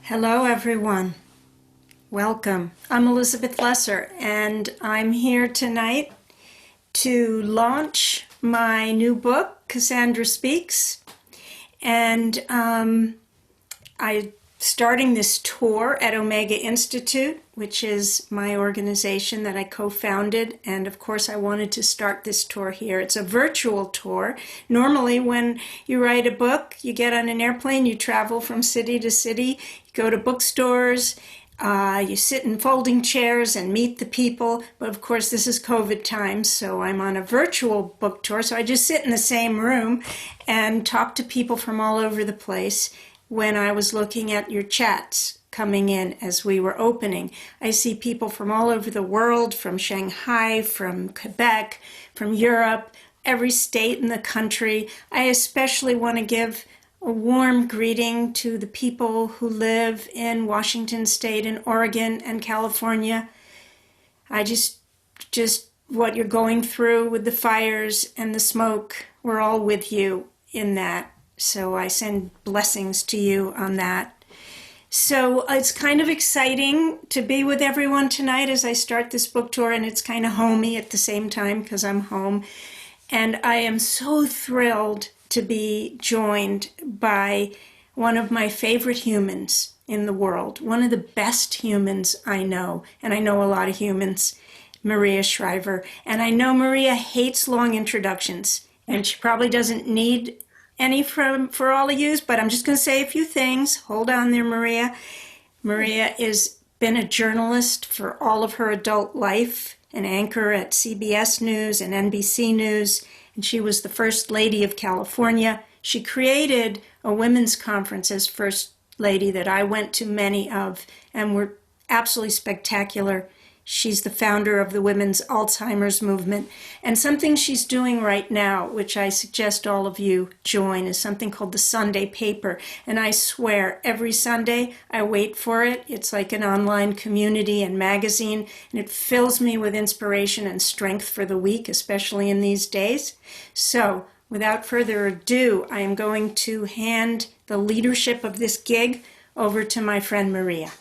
Hello, everyone. Welcome. I'm Elizabeth Lesser, and I'm here tonight to launch my new book, Cassandra Speaks. And I'm starting this tour at Omega Institute, which is my organization that I co-founded. And of course, I wanted to start this tour here. It's a virtual tour. Normally, when you write a book, you get on an airplane, you travel from city to city, you go to bookstores, you sit in folding chairs and meet the people. But of course, this is COVID times, so I'm on a virtual book tour. So I just sit in the same room and talk to people from all over the place. When I was looking at your chats coming in as we were opening, I see people from all over the world, from Shanghai, from Quebec, from Europe, every state in the country. I especially want to give a warm greeting to the people who live in Washington State and Oregon and California. I just what you're going through with the fires and the smoke, we're all with you in that. So I send blessings to you on that. So it's kind of exciting to be with everyone tonight as I start this book tour, and it's kind of homey at the same time because I'm home. And I am so thrilled to be joined by one of my favorite humans in the world, one of the best humans I know, and I know a lot of humans, Maria Shriver. And I know Maria hates long introductions, and she probably doesn't need any for all of you, but I'm just going to say a few things. Hold on there, Maria. Maria has been a journalist for all of her adult life, an anchor at CBS News and NBC News, and she was the First Lady of California. She created a women's conference as First Lady that I went to many of, and were absolutely spectacular. She's the founder of the Women's Alzheimer's Movement. And something she's doing right now, which I suggest all of you join, is something called the Sunday Paper. And I swear, every Sunday I wait for it. It's like an online community and magazine, and it fills me with inspiration and strength for the week, especially in these days. So, without further ado, I am going to hand the leadership of this gig over to my friend Maria.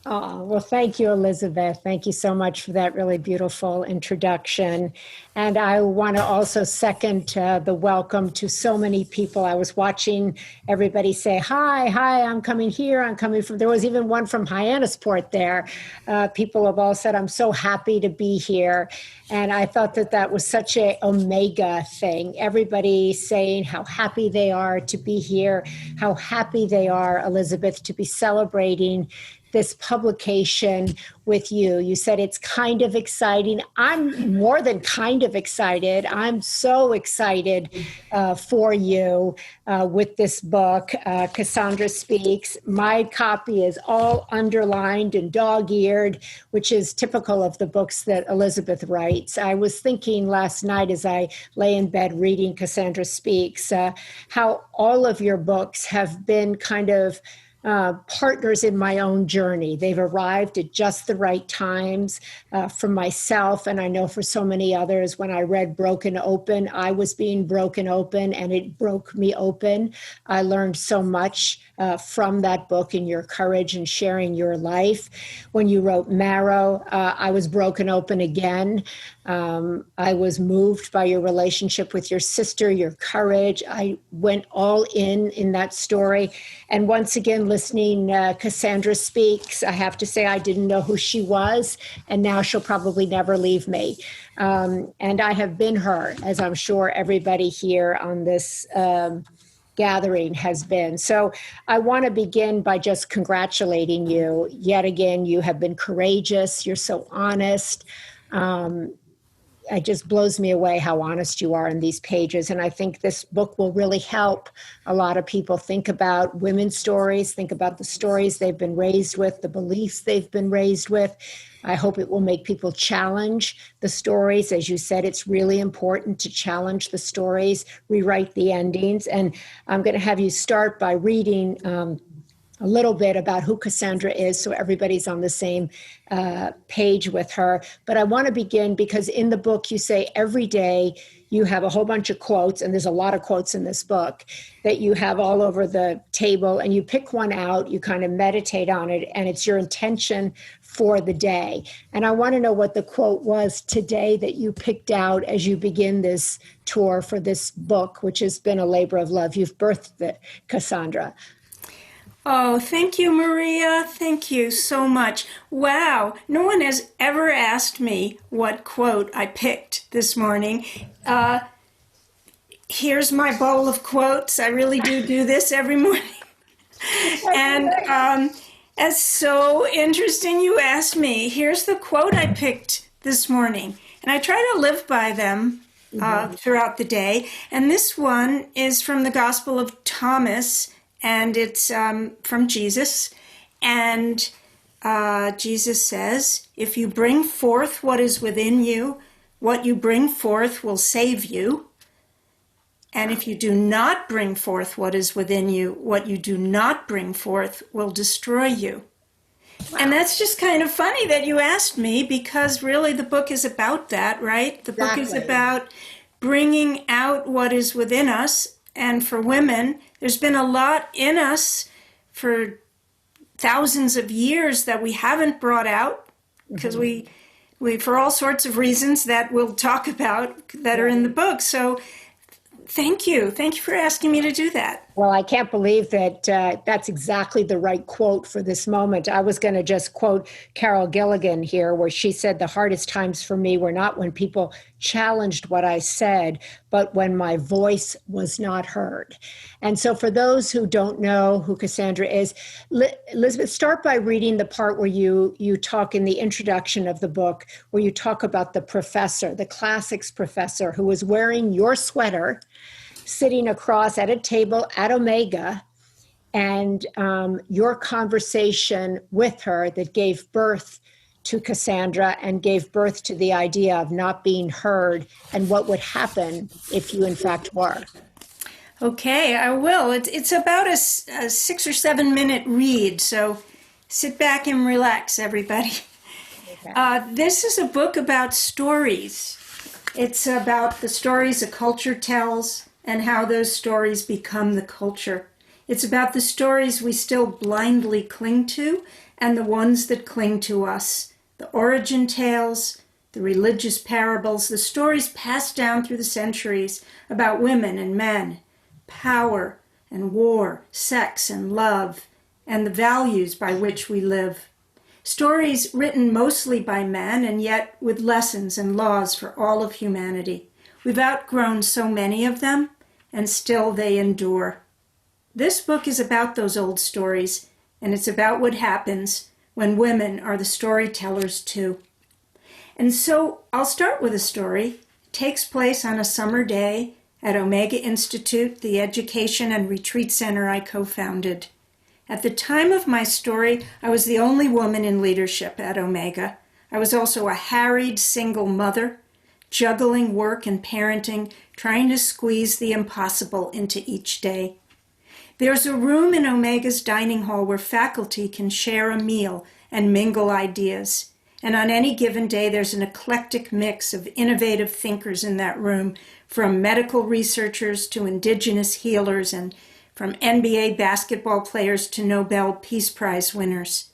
Oh, well, thank you, Elizabeth. Thank you so much for that really beautiful introduction. And I want to also second the welcome to so many people. I was watching everybody say, hi, I'm coming here, I'm coming from, there was even one from Hyannisport there. People have all said, I'm so happy to be here. And I thought that that was such a Omega thing. Everybody saying how happy they are to be here, how happy they are, Elizabeth, to be celebrating this publication with you. You said it's kind of exciting. I'm more than kind of excited. I'm so excited for you with this book, Cassandra Speaks. My copy is all underlined and dog-eared, which is typical of the books that Elizabeth writes. I was thinking last night as I lay in bed reading Cassandra Speaks, how all of your books have been kind of partners in my own journey. They've arrived at just the right times for myself, and I know for so many others. When I read Broken Open, I was being broken open, and it broke me open. I learned so much from that book and your courage and sharing your life. When you wrote Marrow, I was broken open again. I was moved by your relationship with your sister, your courage. I went all in that story. And once again, listening Cassandra Speaks, I have to say I didn't know who she was, and now she'll probably never leave me. And I have been her, as I'm sure everybody here on this gathering has been. So I want to begin by just congratulating you. Yet again, you have been courageous. You're so honest. It just blows me away how honest you are in these pages. And I think this book will really help a lot of people think about women's stories, think about the stories they've been raised with, the beliefs they've been raised with. I hope it will make people challenge the stories. As you said, it's really important to challenge the stories, rewrite the endings. And I'm going to have you start by reading a little bit about who Cassandra is so everybody's on the same page with her. But I want to begin because in the book you say every day you have a whole bunch of quotes, and there's a lot of quotes in this book that you have all over the table, and you pick one out, you kind of meditate on it, and it's your intention for the day. And I want to know what the quote was today that you picked out as you begin this tour for this book, which has been a labor of love. You've birthed it, Cassandra. Oh, thank you, Maria. Thank you so much. Wow, no one has ever asked me what quote I picked this morning. Here's my bowl of quotes. I really do this every morning. And it's so interesting you asked me. Here's the quote I picked this morning. And I try to live by them throughout the day. And this one is from the Gospel of Thomas, and it's from Jesus. And Jesus says, if you bring forth what is within you, what you bring forth will save you. And if you do not bring forth what is within you, what you do not bring forth will destroy you. Wow. And that's just kind of funny that you asked me, because really the book is about that, right? The book is about bringing out what is within us. And for women, there's been a lot in us for thousands of years that we haven't brought out, because we for all sorts of reasons that we'll talk about that are in the book. So thank you for asking me to do that. Well, I can't believe that that's exactly the right quote for this moment. I was going to just quote Carol Gilligan here, where she said, the hardest times for me were not when people challenged what I said, but when my voice was not heard. And so for those who don't know who Cassandra is, Elizabeth, start by reading the part where you talk in the introduction of the book, where you talk about the professor, the classics professor, who was wearing your sweater, sitting across at a table at Omega, and your conversation with her that gave birth to Cassandra and gave birth to the idea of not being heard and what would happen if you in fact were. Okay, I will. It's about a 6 or 7 minute read, so sit back and relax, everybody. Okay. This is a book about stories. It's about the stories a culture tells and how those stories become the culture. It's about the stories we still blindly cling to and the ones that cling to us. The origin tales, the religious parables, the stories passed down through the centuries about women and men, power and war, sex and love, and the values by which we live. Stories written mostly by men, and yet with lessons and laws for all of humanity. We've outgrown so many of them, and still they endure. This book is about those old stories, and it's about what happens when women are the storytellers too. And so I'll start with a story. It takes place on a summer day at Omega Institute, the education and retreat center I co-founded. At the time of my story, I was the only woman in leadership at Omega. I was also a harried single mother, juggling work and parenting, trying to squeeze the impossible into each day. There's a room in Omega's dining hall where faculty can share a meal and mingle ideas. And on any given day, there's an eclectic mix of innovative thinkers in that room, from medical researchers to indigenous healers, and from NBA basketball players to Nobel Peace Prize winners.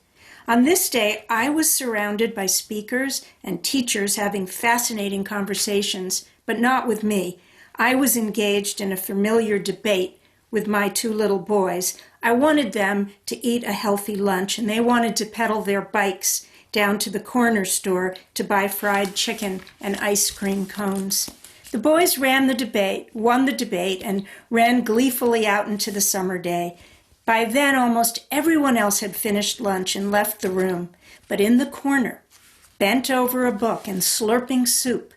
On this day, I was surrounded by speakers and teachers having fascinating conversations, but not with me. I was engaged in a familiar debate with my 2 little boys. I wanted them to eat a healthy lunch, and they wanted to pedal their bikes down to the corner store to buy fried chicken and ice cream cones. The boys won the debate, and ran gleefully out into the summer day. By then, almost everyone else had finished lunch and left the room. But in the corner, bent over a book and slurping soup,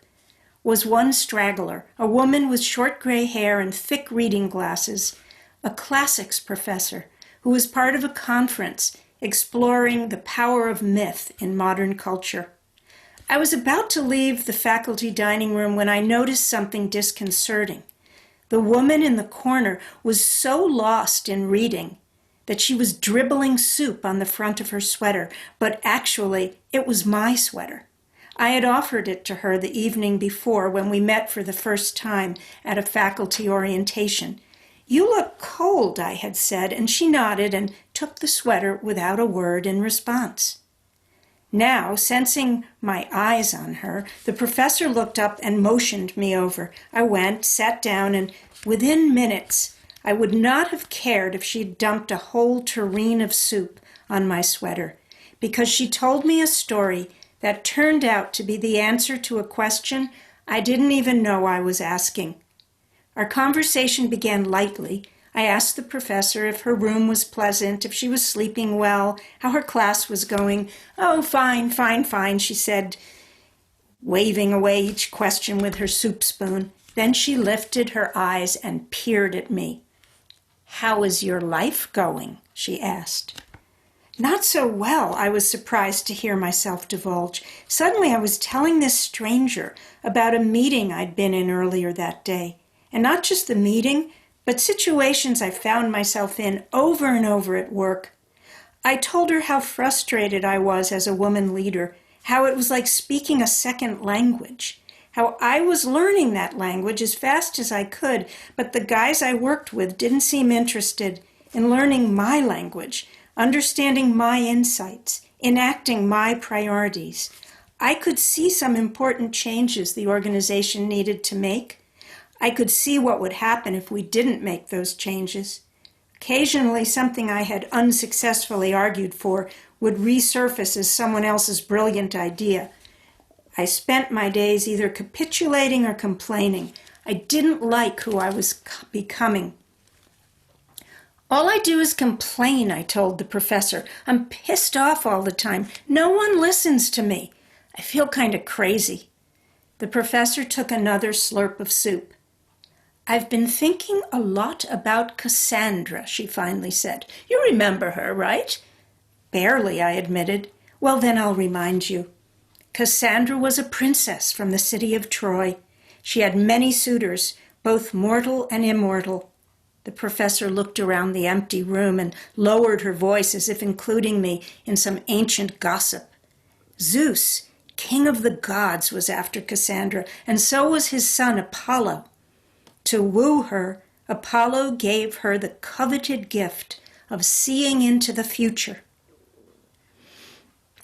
was one straggler, a woman with short gray hair and thick reading glasses, a classics professor who was part of a conference exploring the power of myth in modern culture. I was about to leave the faculty dining room when I noticed something disconcerting. The woman in the corner was so lost in reading that she was dribbling soup on the front of her sweater, but actually it was my sweater. I had offered it to her the evening before when we met for the first time at a faculty orientation. "You look cold," I had said, and she nodded and took the sweater without a word in response. Now, sensing my eyes on her, the professor looked up and motioned me over. I went, sat down, and within minutes, I would not have cared if she'd dumped a whole tureen of soup on my sweater, because she told me a story that turned out to be the answer to a question I didn't even know I was asking. Our conversation began lightly. I asked the professor if her room was pleasant, if she was sleeping well, how her class was going. "Oh, fine, fine, fine," she said, waving away each question with her soup spoon. Then she lifted her eyes and peered at me. "How is your life going?" she asked. "Not so well," I was surprised to hear myself divulge. Suddenly I was telling this stranger about a meeting I'd been in earlier that day. And not just the meeting, but situations I found myself in over and over at work. I told her how frustrated I was as a woman leader, how it was like speaking a second language, how I was learning that language as fast as I could, but the guys I worked with didn't seem interested in learning my language, understanding my insights, enacting my priorities. I could see some important changes the organization needed to make. I could see what would happen if we didn't make those changes. Occasionally, something I had unsuccessfully argued for would resurface as someone else's brilliant idea. I spent my days either capitulating or complaining. I didn't like who I was becoming. "All I do is complain," I told the professor. "I'm pissed off all the time. No one listens to me. I feel kind of crazy." The professor took another slurp of soup. "I've been thinking a lot about Cassandra," she finally said. "You remember her, right?" "Barely," I admitted. "Well, then I'll remind you. Cassandra was a princess from the city of Troy. She had many suitors, both mortal and immortal." The professor looked around the empty room and lowered her voice as if including me in some ancient gossip. "Zeus, king of the gods, was after Cassandra, and so was his son Apollo. To woo her, Apollo gave her the coveted gift of seeing into the future.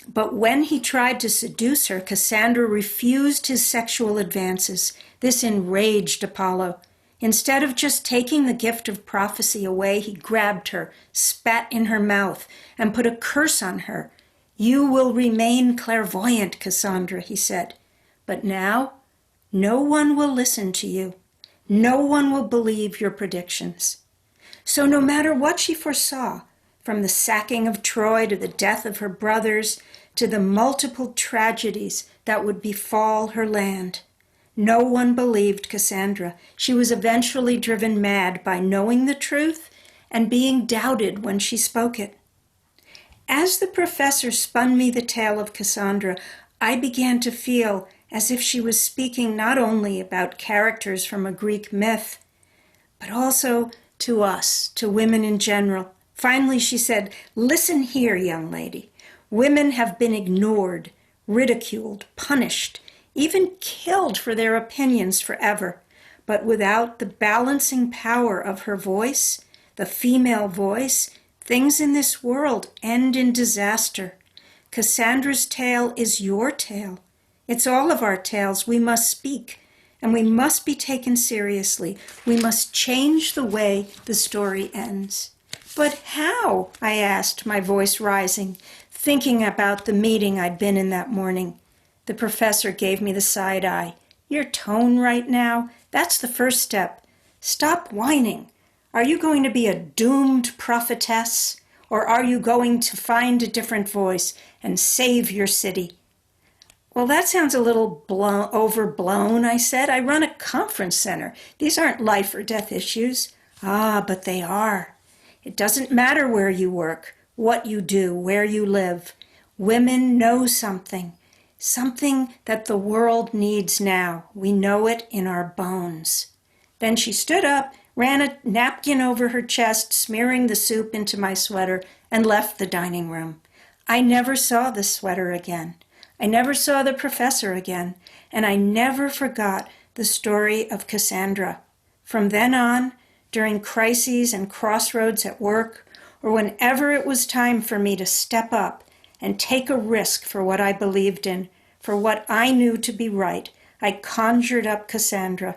But when he tried to seduce her, Cassandra refused his sexual advances. This enraged Apollo. Instead of just taking the gift of prophecy away, he grabbed her, spat in her mouth, and put a curse on her. "You will remain clairvoyant, Cassandra," he said. "But now, no one will listen to you. No one will believe your predictions." So no matter what she foresaw, from the sacking of Troy to the death of her brothers, to the multiple tragedies that would befall her land, no one believed Cassandra. She was eventually driven mad by knowing the truth and being doubted when she spoke it. As the professor spun me the tale of Cassandra, I began to feel as if she was speaking not only about characters from a Greek myth, but also to us, to women in general. Finally, she said, "Listen here, young lady. Women have been ignored, ridiculed, punished, even killed for their opinions forever. But without the balancing power of her voice, the female voice, things in this world end in disaster. Cassandra's tale is your tale. It's all of our tales. We must speak, and we must be taken seriously. We must change the way the story ends." "But how?" I asked, my voice rising, thinking about the meeting I'd been in that morning. The professor gave me the side eye. "Your tone right now, that's the first step. Stop whining. Are you going to be a doomed prophetess, or are you going to find a different voice and save your city?" "Well, that sounds a little overblown," I said. "I run a conference center. These aren't life or death issues." "Ah, but they are. It doesn't matter where you work, what you do, where you live. Women know something that the world needs now. We know it in our bones." Then she stood up, ran a napkin over her chest, smearing the soup into my sweater, and left the dining room. I never saw the sweater again. I never saw the professor again, and I never forgot the story of Cassandra. From then on, during crises and crossroads at work, or whenever it was time for me to step up and take a risk for what I believed in, for what I knew to be right, I conjured up Cassandra.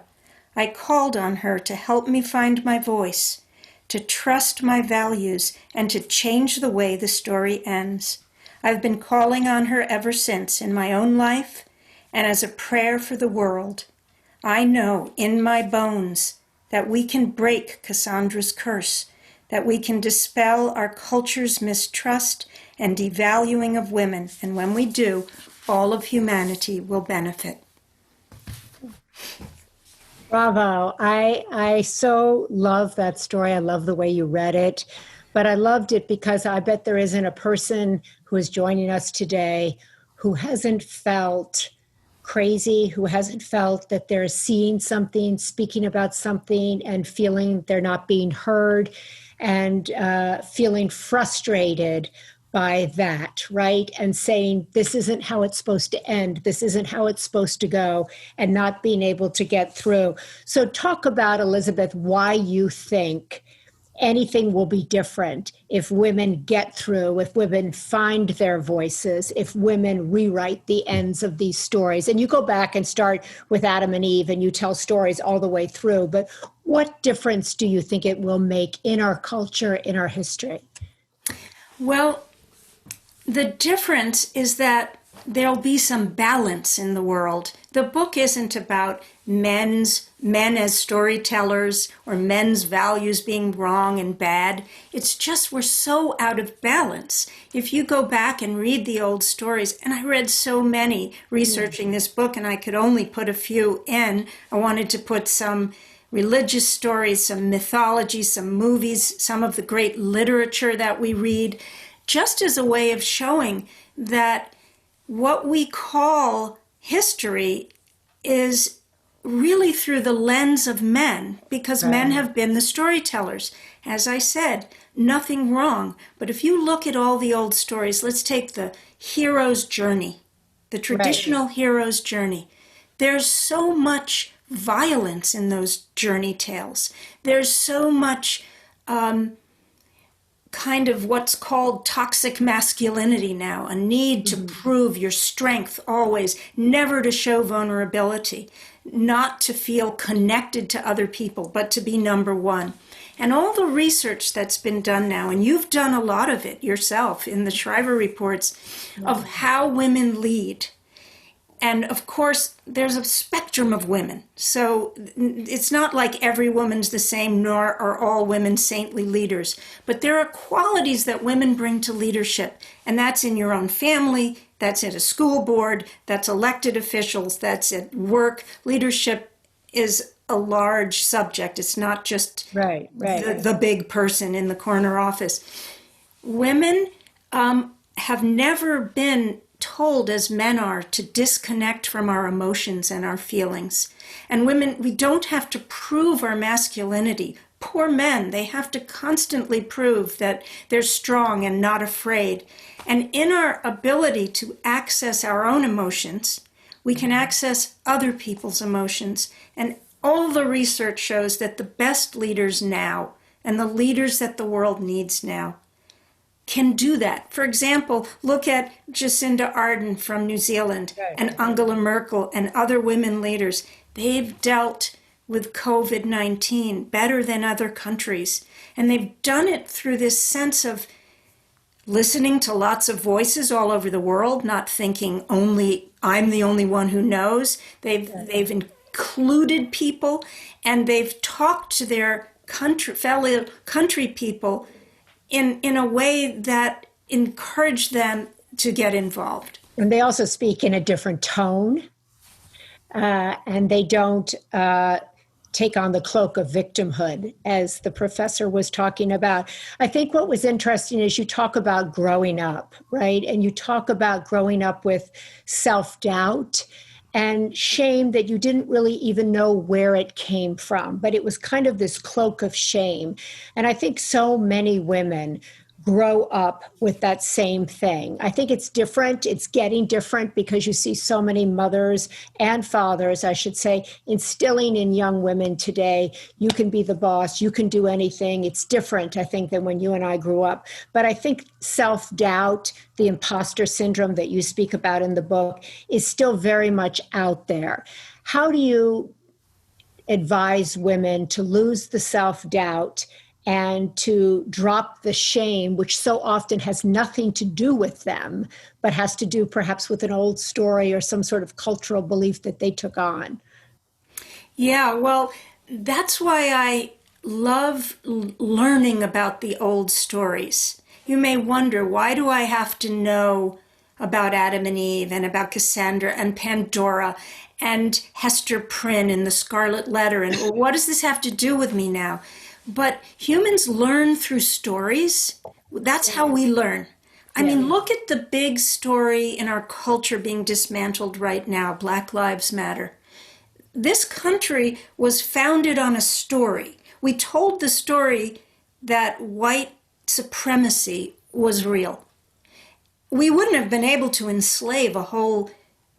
I called on her to help me find my voice, to trust my values, and to change the way the story ends. I've been calling on her ever since in my own life and as a prayer for the world. I know in my bones that we can break Cassandra's curse, that we can dispel our culture's mistrust and devaluing of women, and when we do, all of humanity will benefit. Bravo. I so love that story. I love the way you read it. But I loved it because I bet there isn't a person who is joining us today who hasn't felt crazy, who hasn't felt that they're seeing something, speaking about something, and feeling they're not being heard, and feeling frustrated by that, right? And saying, this isn't how it's supposed to end. This isn't how it's supposed to go, and not being able to get through. So talk about, Elizabeth, why you think anything will be different if women get through, if women find their voices, if women rewrite the ends of these stories. And you go back and start with Adam and Eve and you tell stories all the way through. But what difference do you think it will make in our culture, in our history? Well, the difference is that there'll be some balance in the world. The book isn't about men as storytellers or men's values being wrong and bad. It's just we're so out of balance. If you go back and read the old stories, and I read so many researching this book, and I could only put a few in. I wanted to put some religious stories, some mythology, some movies, some of the great literature that we read, just as a way of showing that what we call history is really through the lens of men, because men have been the storytellers. As I said, nothing wrong. But if you look at all the old stories, let's take the hero's journey, the traditional hero's journey. There's so much violence in those journey tales. There's so much kind of what's called toxic masculinity now, a need to prove your strength always, never to show vulnerability, not to feel connected to other people, but to be number one. And all the research that's been done now, and you've done a lot of it yourself in the Shriver reports, of how women lead. And of course, there's a spectrum of women. So it's not like every woman's the same, nor are all women saintly leaders. But there are qualities that women bring to leadership. And that's in your own family, that's at a school board, that's elected officials, that's at work. Leadership is a large subject. It's not just the big person in the corner office. Women have never been told as men are to disconnect from our emotions and our feelings. And women, we don't have to prove our masculinity. Poor men, they have to constantly prove that they're strong and not afraid. And in our ability to access our own emotions, we can access other people's emotions. And all the research shows that the best leaders now, and the leaders that the world needs now, can do that. For example, look at Jacinda Ardern from New Zealand and Angela Merkel and other women leaders. They've dealt with COVID-19 better than other countries. And they've done it through this sense of listening to lots of voices all over the world, not thinking only I'm the only one who knows. They've included people, and they've talked to their fellow country people in a way that encouraged them to get involved. And they also speak in a different tone, and they don't take on the cloak of victimhood, as the professor was talking about. I think what was interesting is you talk about growing up, right? And you talk about growing up with self-doubt and shame that you didn't really even know where it came from, but it was kind of this cloak of shame. And I think so many women grow up with that same thing. I think it's different. It's getting different because you see so many mothers and fathers, I should say, instilling in young women today, you can be the boss, you can do anything. It's different, I think, than when you and I grew up. But I think self-doubt, the imposter syndrome that you speak about in the book, is still very much out there. How do you advise women to lose the self-doubt and to drop the shame, which so often has nothing to do with them, but has to do perhaps with an old story or some sort of cultural belief that they took on? Yeah, well, that's why I love learning about the old stories. You may wonder, why do I have to know about Adam and Eve and about Cassandra and Pandora and Hester Prynne and the Scarlet Letter? And what does this have to do with me now? But humans learn through stories. That's how we learn. I mean, look at the big story in our culture being dismantled right now, Black Lives Matter. This country was founded on a story. We told the story that white supremacy was real. We wouldn't have been able to enslave a whole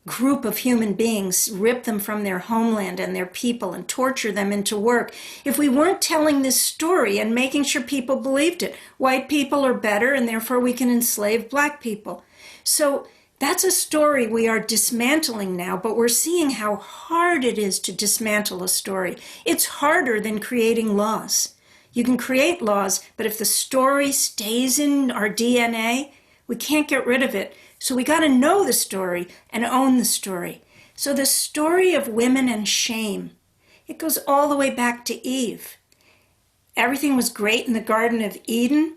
group of human beings, rip them from their homeland and their people and torture them into work if we weren't telling this story and making sure people believed it. White people are better and therefore we can enslave black people. So that's a story we are dismantling now, but we're seeing how hard it is to dismantle a story. It's harder than creating laws. You can create laws, but if the story stays in our DNA, we can't get rid of it. So we got to know the story and own the story. So the story of women and shame, it goes all the way back to Eve. Everything was great in the Garden of Eden.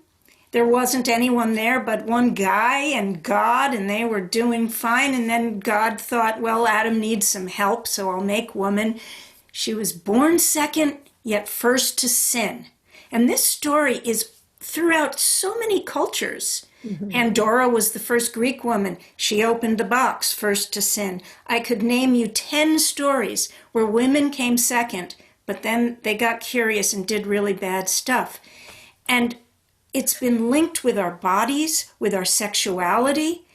There wasn't anyone there but one guy and God, and they were doing fine. And then God thought, well, Adam needs some help, so I'll make woman. She was born second, yet first to sin. And this story is throughout so many cultures. Mm-hmm. Pandora was the first Greek woman. She opened the box, first to sin. I could name you 10 stories where women came second, but then they got curious and did really bad stuff. And it's been linked with our bodies, with our sexuality.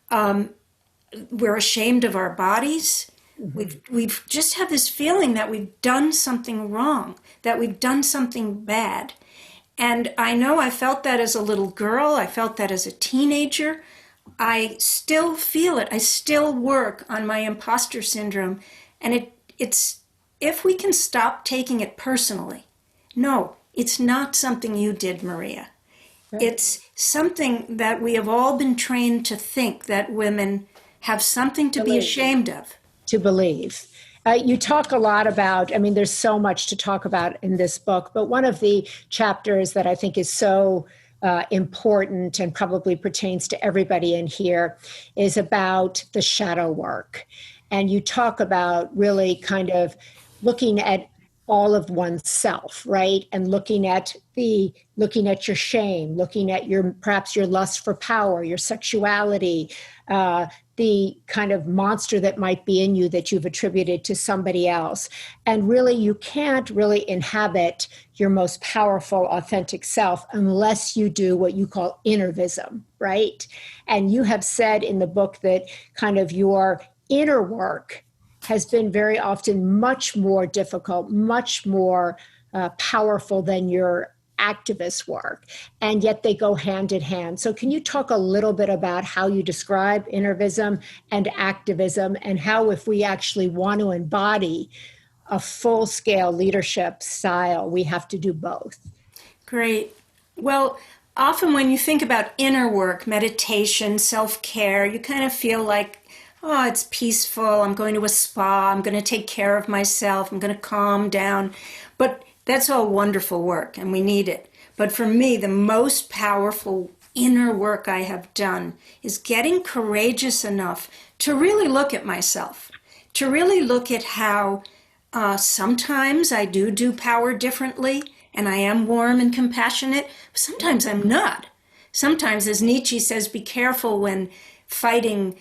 We're ashamed of our bodies. Mm-hmm. We've just have this feeling that we've done something wrong, that we've done something bad. And I know I felt that as a little girl. I felt that as a teenager. I still feel it. I still work on my imposter syndrome. And it's if we can stop taking it personally. No, it's not something you did, Maria. Right. It's something that we have all been trained to think that women have something to be ashamed of. To believe. You talk a lot about, I mean, there's so much to talk about in this book, but one of the chapters that I think is so important and probably pertains to everybody in here is about the shadow work. And you talk about really kind of looking at all of oneself, right? And looking at your shame, looking at perhaps your lust for power, your sexuality, the kind of monster that might be in you that you've attributed to somebody else. And really, you can't really inhabit your most powerful, authentic self unless you do what you call innervism, right? And you have said in the book that kind of your inner work has been very often much more difficult, much more powerful than your activist work, and yet they go hand in hand. So can you talk a little bit about how you describe innervism and activism, and how if we actually want to embody a full-scale leadership style, we have to do both? Great. Well, often when you think about inner work, meditation, self-care, you kind of feel like, oh, it's peaceful. I'm going to a spa. I'm going to take care of myself. I'm going to calm down. But that's all wonderful work, and we need it. But for me, the most powerful inner work I have done is getting courageous enough to really look at myself, to really look at how sometimes I do power differently, and I am warm and compassionate. But sometimes I'm not. Sometimes, as Nietzsche says, be careful when fighting.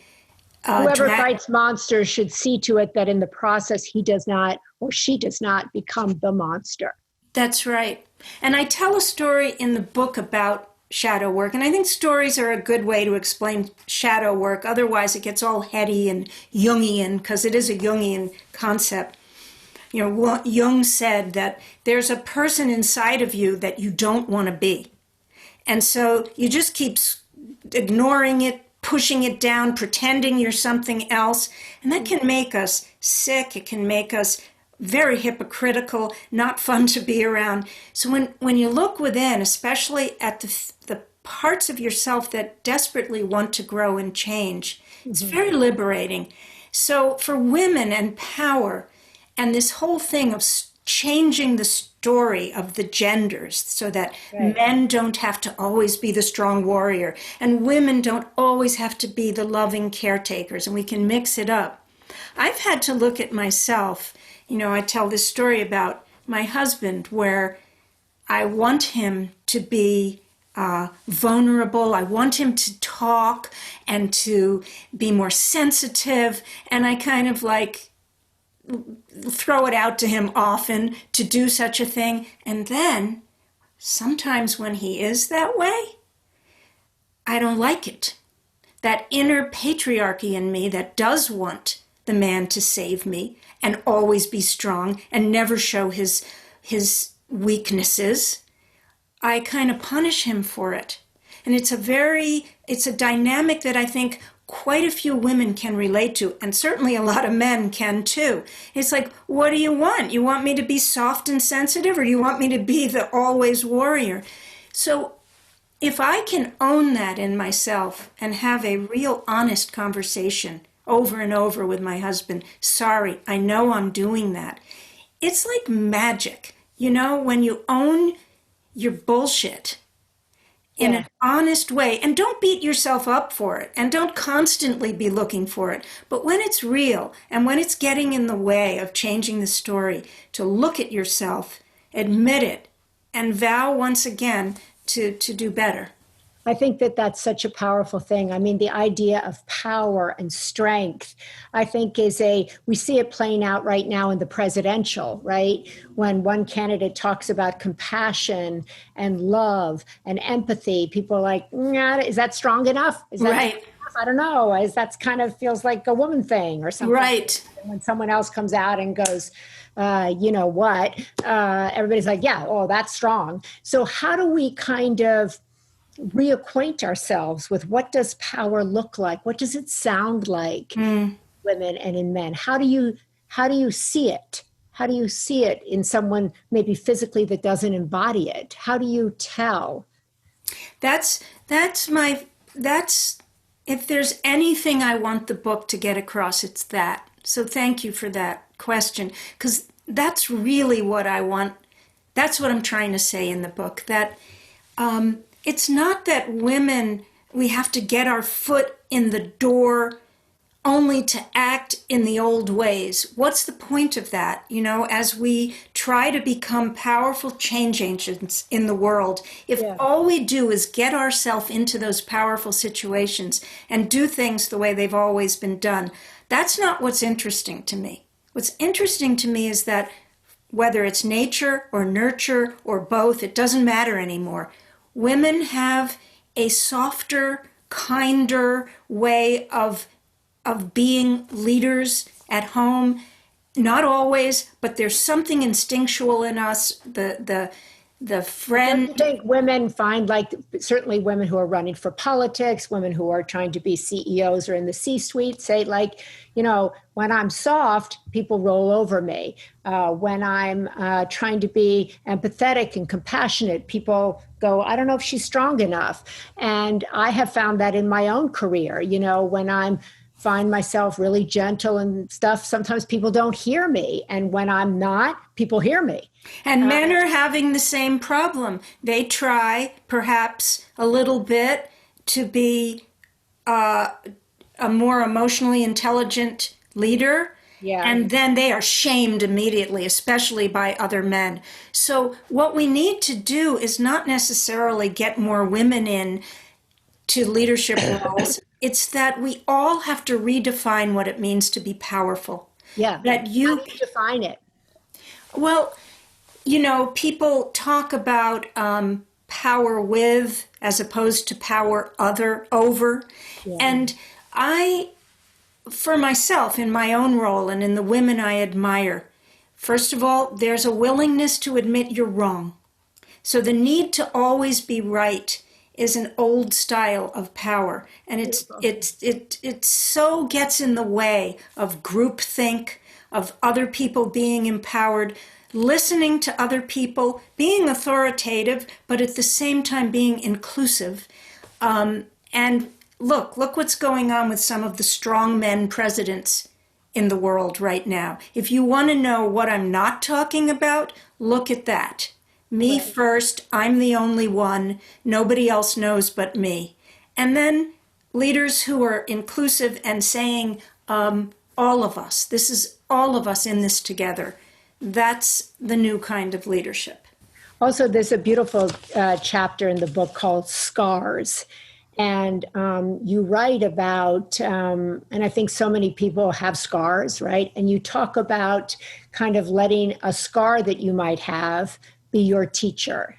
Whoever fights monsters should see to it that in the process he does not or she does not become the monster. That's right. And I tell a story in the book about shadow work. And I think stories are a good way to explain shadow work. Otherwise, it gets all heady and Jungian, because it is a Jungian concept. You know, Jung said that there's a person inside of you that you don't want to be. And so you just keep ignoring it, pushing it down, pretending you're something else. And that can make us sick. It can make us very hypocritical, not fun to be around. So when you look within, especially at the parts of yourself that desperately want to grow and change, it's very liberating. So for women and power, and this whole thing of changing the story of the genders so that men don't have to always be the strong warrior and women don't always have to be the loving caretakers, and we can mix it up. I've had to look at myself. You know, I tell this story about my husband where I want him to be vulnerable. I want him to talk and to be more sensitive, and I kind of like throw it out to him often to do such a thing. And then sometimes when he is that way, I don't like it. That inner patriarchy in me that does want the man to save me and always be strong and never show his weaknesses, I kind of punish him for it. And it's a dynamic that I think quite a few women can relate to, and certainly a lot of men can too. It's like, what do you want? You want me to be soft and sensitive, or you want me to be the always warrior? So if I can own that in myself and have a real honest conversation over and over with my husband, sorry, I know I'm doing that. It's like magic, you know, when you own your bullshit in an honest way, and don't beat yourself up for it, and don't constantly be looking for it. But when it's real, and when it's getting in the way of changing the story, to look at yourself, admit it, and vow once again to do better. I think that that's such a powerful thing. I mean, the idea of power and strength, I think we see it playing out right now in the presidential, right? When one candidate talks about compassion and love and empathy, people are like, nah, is that strong enough? Is that right. enough? I don't know. That kind of feels like a woman thing or something. Right. And when someone else comes out and goes, you know what? Everybody's like, yeah, oh, that's strong. So how do we kind of reacquaint ourselves with what does power look like? What does it sound like, women and in men? How do you see it? How do you see it in someone maybe physically that doesn't embody it? How do you tell? That's if there's anything I want the book to get across, it's that. So thank you for that question, because that's really what I want. That's what I'm trying to say in the book, that it's not that women, we have to get our foot in the door only to act in the old ways. What's the point of that? You know, as we try to become powerful change agents in the world, if all we do is get ourselves into those powerful situations and do things the way they've always been done, that's not what's interesting to me. What's interesting to me is that whether it's nature or nurture or both, it doesn't matter anymore. Women have a softer, kinder way of being leaders at home. Not always, but there's something instinctual in us. The friend. Don't you think women find, like, certainly women who are running for politics, women who are trying to be CEOs or in the C-suite say, like, you know, when I'm soft, people roll over me. When I'm trying to be empathetic and compassionate, people go, I don't know if she's strong enough. And I have found that in my own career, you know, when I'm find myself really gentle and stuff, sometimes people don't hear me. And when I'm not, people hear me. And men are having the same problem. They try, perhaps a little bit, to be a more emotionally intelligent leader. Yeah. And then they are shamed immediately, especially by other men. So what we need to do is not necessarily get more women in to leadership roles. It's that we all have to redefine what it means to be powerful. Yeah. That How do you define it? Well, you know, people talk about power with as opposed to power over. Yeah. And for myself, in my own role and in the women I admire, first of all, there's a willingness to admit you're wrong. So the need to always be right is an old style of power, and it so gets in the way of groupthink, of other people being empowered, listening to other people, being authoritative, but at the same time being inclusive. And look what's going on with some of the strong men presidents in the world right now. If you want to know what I'm not talking about, look at that. Me first, I'm the only one, nobody else knows but me. And then leaders who are inclusive and saying, all of us, this is all of us in this together. That's the new kind of leadership. Also, there's a beautiful chapter in the book called Scars. And you write about, and I think so many people have scars, right? And you talk about kind of letting a scar that you might have be your teacher.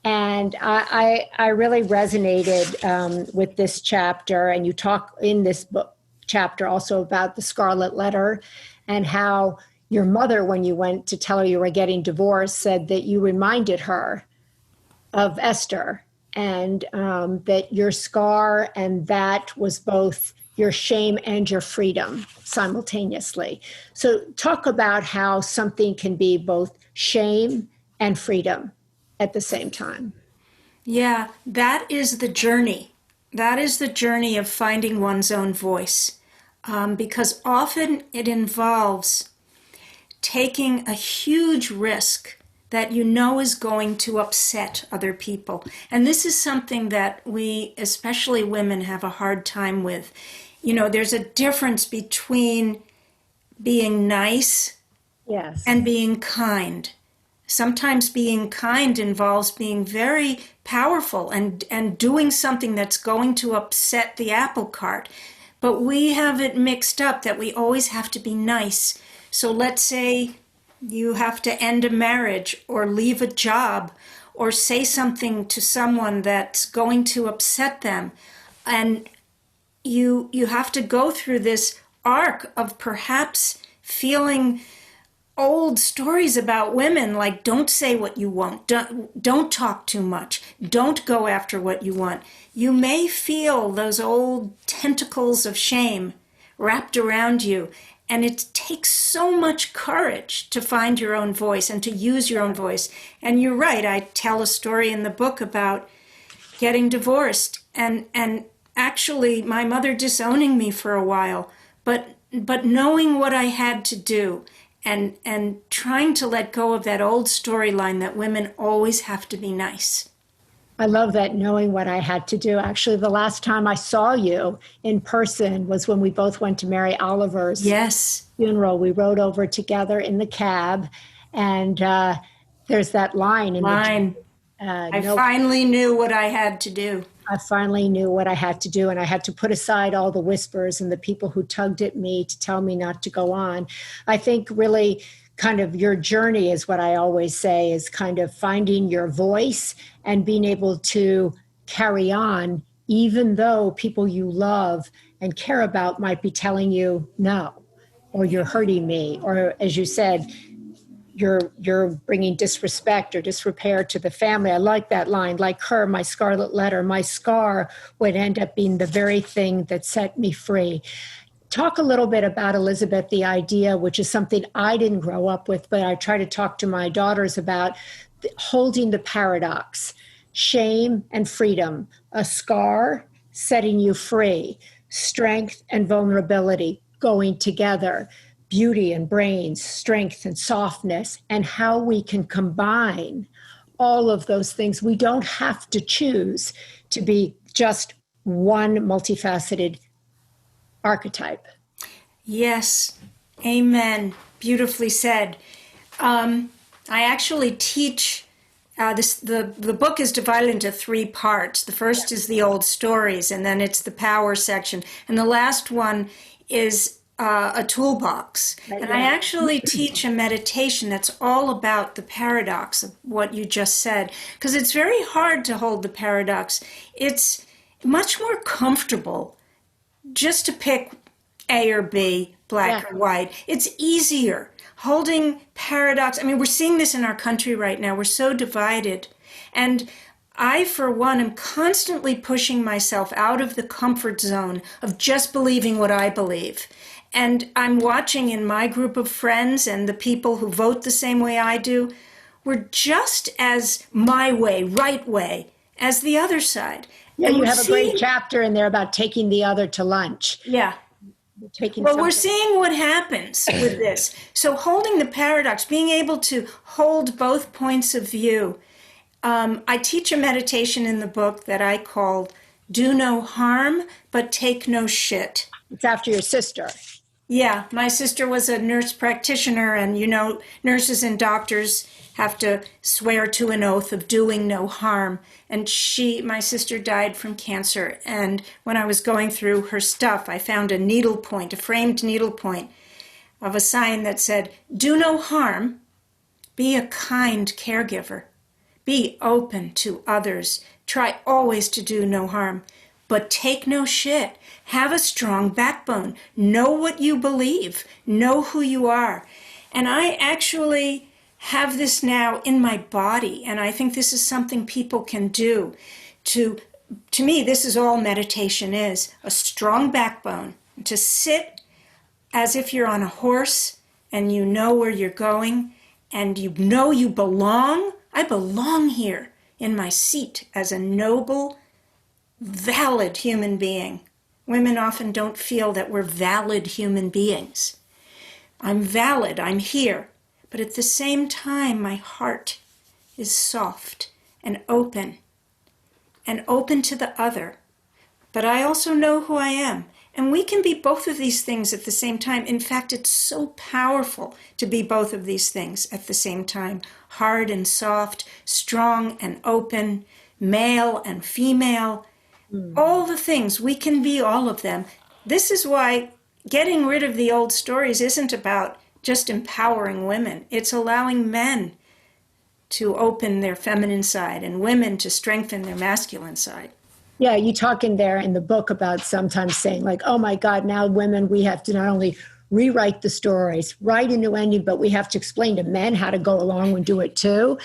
And I really resonated with this chapter. And you talk in this book chapter also about the Scarlet Letter and how your mother, when you went to tell her you were getting divorced, said that you reminded her of Esther, and that your scar, and that was both your shame and your freedom simultaneously. So talk about how something can be both shame and freedom at the same time. Yeah, that is the journey. That is the journey of finding one's own voice, because often it involves taking a huge risk that you know is going to upset other people. And this is something that we, especially women, have a hard time with. You know, there's a difference between being nice and being kind. Sometimes being kind involves being very powerful and doing something that's going to upset the apple cart. But we have it mixed up that we always have to be nice. So let's say you have to end a marriage or leave a job or say something to someone that's going to upset them. And you have to go through this arc of perhaps feeling old stories about women, like don't say what you want, don't talk too much, don't go after what you want. You may feel those old tentacles of shame wrapped around you, and it takes so much courage to find your own voice and to use your own voice. And you're right, I tell a story in the book about getting divorced and actually my mother disowning me for a while, but knowing what I had to do and trying to let go of that old storyline that women always have to be nice. I love that, knowing what I had to do. Actually, the last time I saw you in person was when we both went to Mary Oliver's funeral. We rode over together in the cab, and there's that line. I finally knew what I had to do. I finally knew what I had to do, and I had to put aside all the whispers and the people who tugged at me to tell me not to go on. I think really kind of your journey is what I always say, is kind of finding your voice and being able to carry on, even though people you love and care about might be telling you no, or you're hurting me, or as you said, you're bringing disrespect or disrepair to the family. I like that line. Like her, my scarlet letter, my scar would end up being the very thing that set me free. Talk a little bit about, Elizabeth, the idea, which is something I didn't grow up with, but I try to talk to my daughters about, holding the paradox, shame and freedom, a scar setting you free, strength and vulnerability going together, beauty and brains, strength and softness, and how we can combine all of those things. We don't have to choose to be just one multifaceted archetype. Yes, amen. Beautifully said. I actually teach, the book is divided into 3 parts. The first is the old stories, and then it's the power section. And the last one is a toolbox. And I actually teach a meditation that's all about the paradox of what you just said, because it's very hard to hold the paradox. It's much more comfortable just to pick A or B, black or white. It's easier. Holding paradox, I mean, we're seeing this in our country right now. We're so divided. And I, for one, am constantly pushing myself out of the comfort zone of just believing what I believe. And I'm watching in my group of friends and the people who vote the same way I do, we're just as my way, right way, as the other side. Yeah, and you have a great chapter in there about taking the other to lunch. Yeah. Well, we're seeing what happens with this. So holding the paradox, being able to hold both points of view. I teach a meditation in the book that I called Do No Harm, But Take No Shit. It's after your sister. Yeah, my sister was a nurse practitioner, and you know, nurses and doctors have to swear to an oath of doing no harm. And my sister died from cancer. And when I was going through her stuff, I found a needle point, a framed needle point of a sign that said, do no harm, be a kind caregiver, be open to others, try always to do no harm, but take no shit. Have a strong backbone. Know what you believe. Know who you are. And I actually have this now in my body, and I think this is something people can do. To me, this is all meditation is, a strong backbone, to sit as if you're on a horse and you know where you're going and you know you belong. I belong here in my seat as a noble, valid human being. Women often don't feel that we're valid human beings. I'm valid, I'm here. But at the same time, my heart is soft and open to the other. But I also know who I am. And we can be both of these things at the same time. In fact, it's so powerful to be both of these things at the same time. Hard and soft, strong and open, male and female. All the things, we can be all of them. This is why getting rid of the old stories isn't about just empowering women. It's allowing men to open their feminine side and women to strengthen their masculine side. Yeah, you talk in there in the book about sometimes saying like, oh my God, now women, we have to not only rewrite the stories, write a new ending, but we have to explain to men how to go along and do it too.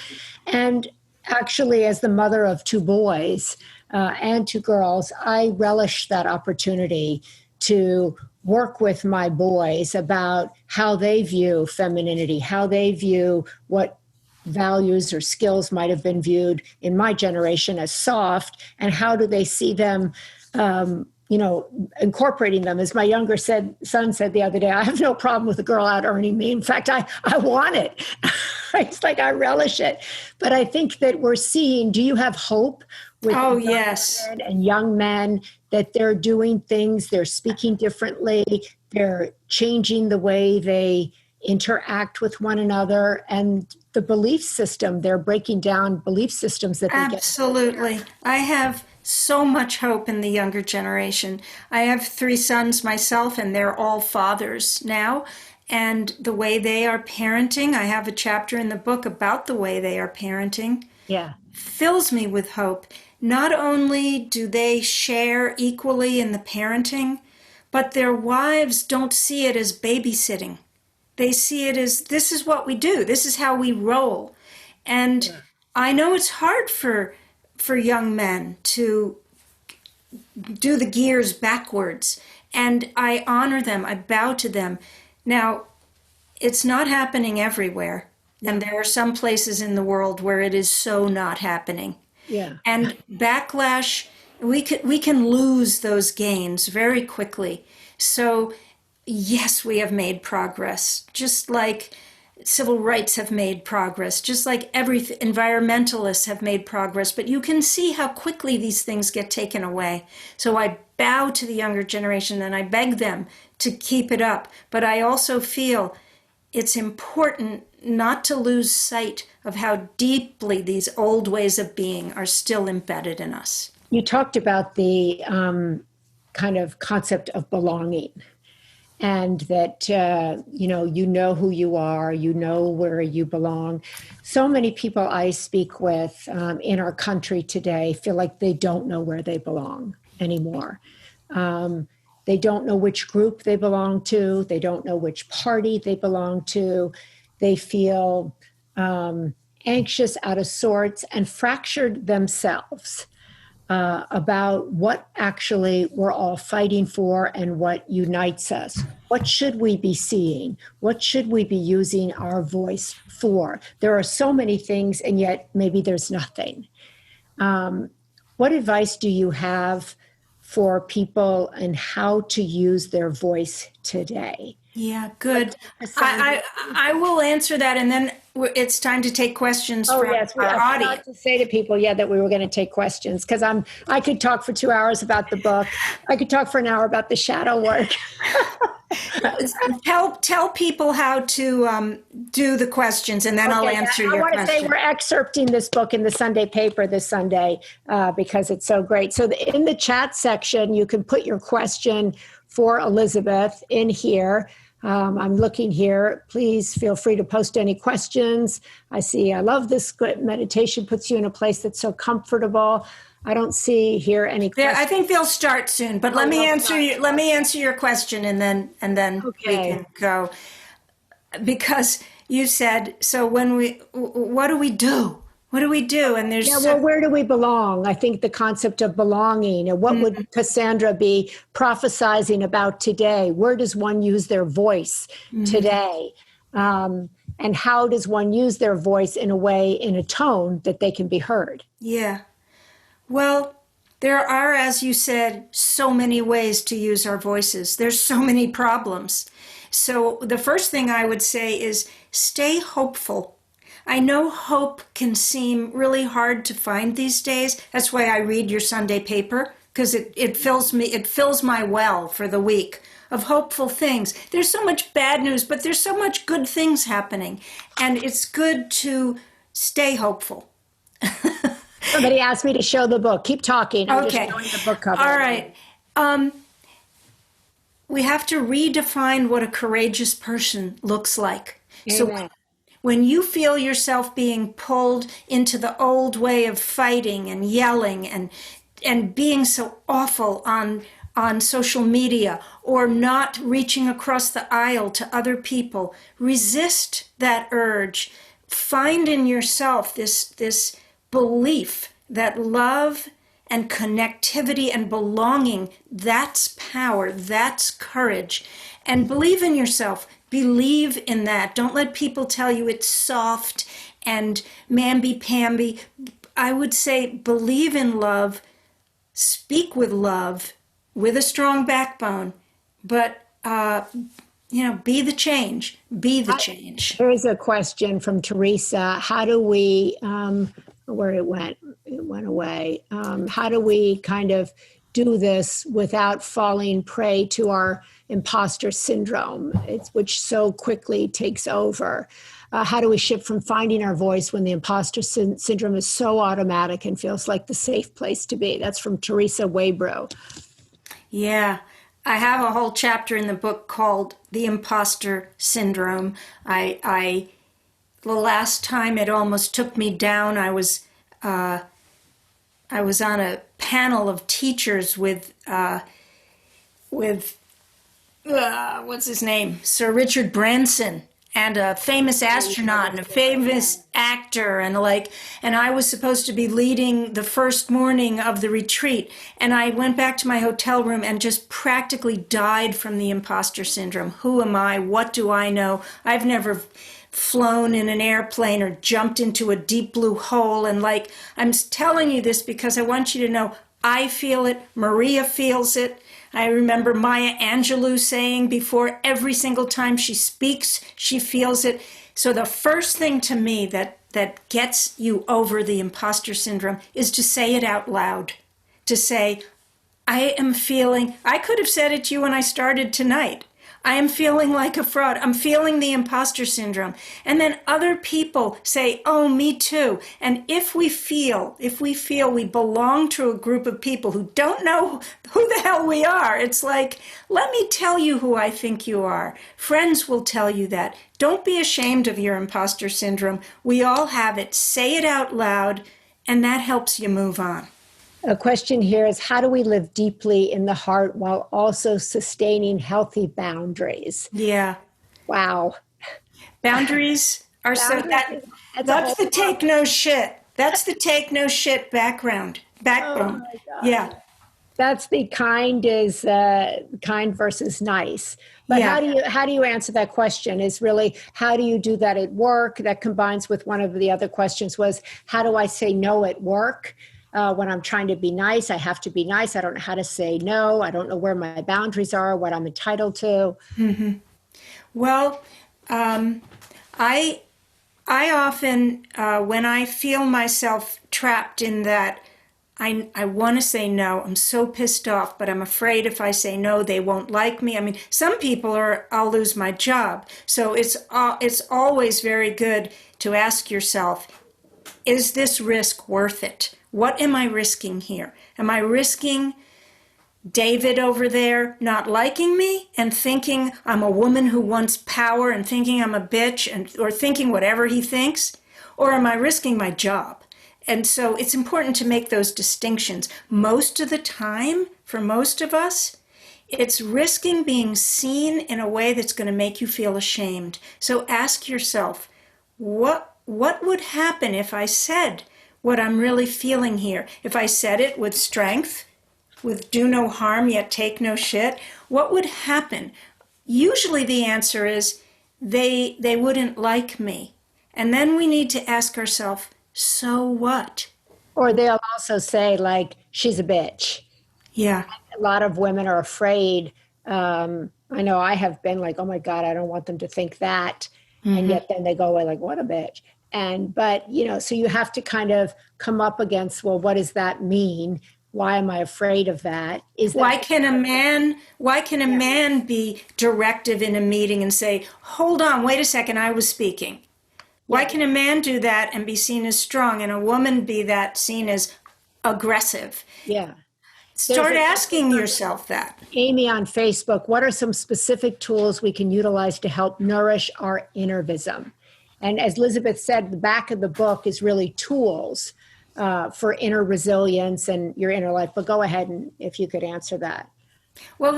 And actually, as the mother of two boys and two girls, I relish that opportunity to work with my boys about how they view femininity, how they view what values or skills might have been viewed in my generation as soft, and how do they see them, incorporating them. As my younger son said the other day, I have no problem with a girl out earning me. In fact, I want it. It's like I relish it. But I think that we're seeing, do you have hope with yes, men and young men that they're doing things, they're speaking differently, they're changing the way they interact with one another, and the belief system, they're breaking down belief systems that they Absolutely. I have so much hope in the younger generation. I have 3 sons myself, and they're all fathers now. And the way they are parenting, I have a chapter in the book about the way they are parenting. Yeah. Fills me with hope. Not only do they share equally in the parenting, but their wives don't see it as babysitting. They see it as, this is what we do. This is how we roll. And I know it's hard for young men to do the gears backwards. And I honor them. I bow to them. Now, it's not happening everywhere. And there are some places in the world where it is so not happening. Yeah. And backlash, we can lose those gains very quickly. So yes, we have made progress, just like civil rights have made progress, just like environmentalists have made progress, but you can see how quickly these things get taken away. So I bow to the younger generation and I beg them to keep it up. But I also feel it's important not to lose sight of how deeply these old ways of being are still embedded in us. You talked about the kind of concept of belonging. and that you know who you are, you know where you belong. So many people I speak with in our country today feel like they don't know where they belong anymore. They don't know which group they belong to. They don't know which party they belong to. They feel anxious, out of sorts, and fractured themselves about what actually we're all fighting for and what unites us. What should we be seeing? What should we be using our voice for? There are so many things, and yet maybe there's nothing. What advice do you have for people and how to use their voice today? Yeah, good. I will answer that, and then it's time to take questions from our audience. To say to people, that we were going to take questions, because I could talk for 2 hours about the book. I could talk for an hour about the shadow work. Tell people how to do the questions, and then I'll answer your question. I want to say we're excerpting this book in the Sunday paper this Sunday because it's so great. So in the chat section, you can put your question for Elizabeth in here. I'm looking here. Please feel free to post any questions. I love this meditation, puts you in a place that's so comfortable. I don't see here any questions. I think they'll start soon, but let me answer your question, and then we can go. Because you said, so what do we do? What do we do? And there's where do we belong? I think the concept of belonging, and what would Cassandra be prophesizing about today? Where does one use their voice today? And how does one use their voice in a tone that they can be heard? Yeah. Well, there are, as you said, so many ways to use our voices. There's so many problems. So the first thing I would say is stay hopeful. I know hope can seem really hard to find these days. That's why I read your Sunday paper, because it fills my well for the week of hopeful things. There's so much bad news, but there's so much good things happening. And it's good to stay hopeful. Somebody asked me to show the book. Keep talking. I'm okay. Just showing the book cover. All right. We have to redefine what a courageous person looks like. Amen. So when you feel yourself being pulled into the old way of fighting and yelling and being so awful on social media, or not reaching across the aisle to other people, resist that urge. Find in yourself this belief that love and connectivity and belonging, that's power, that's courage. And believe in yourself. Believe in that. Don't let people tell you it's soft and mamby-pamby. I would say believe in love, speak with love, with a strong backbone, but be the change. Be the change. Here's a question from Teresa. How do we, where it went away. How do we kind of do this without falling prey to our imposter syndrome, which so quickly takes over? How do we shift from finding our voice when the imposter syndrome is so automatic and feels like the safe place to be? That's from Teresa Waybrow. Yeah, I have a whole chapter in the book called The Imposter Syndrome. The last time it almost took me down, I was on a panel of teachers with what's his name? Sir Richard Branson, and a famous astronaut and a famous actor, and I was supposed to be leading the first morning of the retreat, and I went back to my hotel room and just practically died from the imposter syndrome. Who am I? What do I know? I've never flown in an airplane or jumped into a deep blue hole, and I'm telling you this because I want you to know I feel it, Maria feels it. I remember Maya Angelou saying before, every single time she speaks, she feels it. So the first thing to me that gets you over the imposter syndrome is to say it out loud. To say, I am feeling, I could have said it to you when I started tonight. I am feeling like a fraud. I'm feeling the imposter syndrome. And then other people say, oh, me too. And if we feel we belong to a group of people who don't know who the hell we are, it's like, let me tell you who I think you are. Friends will tell you that. Don't be ashamed of your imposter syndrome. We all have it. Say it out loud, and that helps you move on. A question here is, how do we live deeply in the heart while also sustaining healthy boundaries? Yeah. Wow. Boundaries are that's the take no shit. That's the take no shit backbone. Oh yeah. That's the kind versus nice. But how do you answer that question is really, how do you do that at work? That combines with one of the other questions was, how do I say no at work? When I'm trying to be nice, I have to be nice. I don't know how to say no. I don't know where my boundaries are, what I'm entitled to. Mm-hmm. Well, I often, when I feel myself trapped in that, I want to say no. I'm so pissed off, but I'm afraid if I say no, they won't like me. I mean, some people I'll lose my job. So it's always very good to ask yourself, is this risk worth it? What am I risking here? Am I risking David over there not liking me and thinking I'm a woman who wants power and thinking I'm a bitch or thinking whatever he thinks? Or am I risking my job? And so it's important to make those distinctions. Most of the time, for most of us, it's risking being seen in a way that's going to make you feel ashamed. So ask yourself, what would happen if I said what I'm really feeling here? If I said it with strength, with do no harm yet take no shit, what would happen? Usually the answer is they wouldn't like me. And then we need to ask ourselves, so what? Or they'll also say, like, she's a bitch. Yeah. A lot of women are afraid. I know I have been like, oh my God, I don't want them to think that. Mm-hmm. And yet then they go away like, what a bitch. But so you have to kind of come up against, well, what does that mean? Why am I afraid of that? Why can a man be directive in a meeting and say, hold on, wait a second, I was speaking? Why can a man do that and be seen as strong and a woman be seen as aggressive? Yeah. Start asking yourself that. Amy on Facebook, what are some specific tools we can utilize to help nourish our innervism? And as Elizabeth said, the back of the book is really tools for inner resilience and your inner life. But go ahead, and if you could answer that. Well,